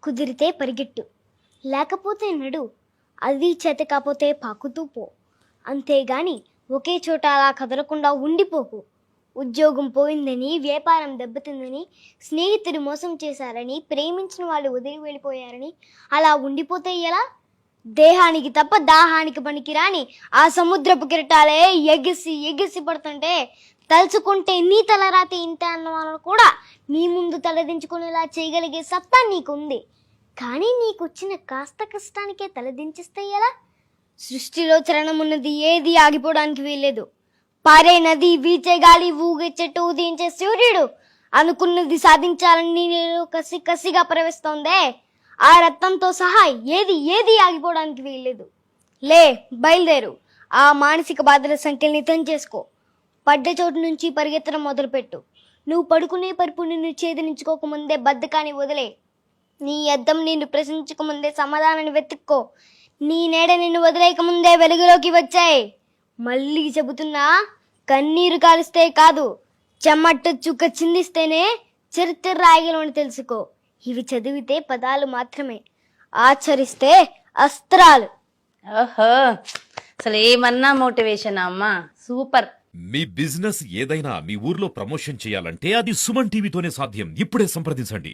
కుదిరితే పరిగెట్టు, లేకపోతే నడు, అది చేత కాకపోతే పాకుతూ పో. అంతేగాని ఒకే చోట అలా కదలకుండా ఉండిపోకు. ఉద్యోగం పోయిందని, వ్యాపారం దెబ్బతిందని, స్నేహితుడు మోసం చేశారని, ప్రేమించిన వాళ్ళు వదిలి వెళ్ళిపోయారని అలా ఉండిపోతే ఎలా? దేహానికి తప్ప దాహానికి పనికిరాని ఆ సముద్రపు కిరటాలే ఎగిసి ఎగిసి పడుతుంటే తలుచుకుంటే నీ తలరాతి ఇంత అన్న వాళ్ళను కూడా నీ ముందు తలదించుకునేలా చేయగలిగే సత్తా నీకుంది. కానీ నీకొచ్చిన కాస్త కష్టానికే తలదించేస్తే ఎలా? సృష్టిలో చలనమున్నది ఏది ఆగిపోవడానికి వీల్లేదు. పారే నది, వీచే గాలి, ఊగే చెట్టు, ఉదయించే సూర్యుడు అనుకున్నది సాధించాలని నేను కసిగా ప్రవేశిస్తోందే, ఆ రక్తంతో సహా ఏది ఆగిపోవడానికి వీల్లేదు. లే, బయలుదేరు. ఆ మానసిక బాధల సంఖ్యల్ని తెంచేసుకో. పడ్డ చోటు నుంచి పరిగెత్తడం మొదలుపెట్టు. నువ్వు పడుకునే పరుపు నిన్ను ఛేదనించుకోకముందే బద్ధకాన్ని వదిలే. నీ అద్దం నిన్ను ప్రశ్నించకముందే సమాధానాన్ని వెతుక్కో. నీ నీడ నిన్ను వదిలేయకముందే వెలుగులోకి వచ్చాయి. మళ్ళీ చెబుతున్నా, కన్నీరు కాలిస్తే కాదు, చెమట చుక్క చిందిస్తేనే చరిత్ర రాయగలమని తెలుసుకో. ఇవి చదివితే పదాలు మాత్రమే, ఆచరిస్తే అస్త్రాలు. ఓహో, అసలు ఏమన్నా మోటివేషన్ అమ్మా, సూపర్. మీ బిజినెస్ ఏదైనా మీ ఊర్లో ప్రమోషన్ చేయాలంటే అది సుమన్ టీవీతోనే సాధ్యం. ఇప్పుడే సంప్రదించండి.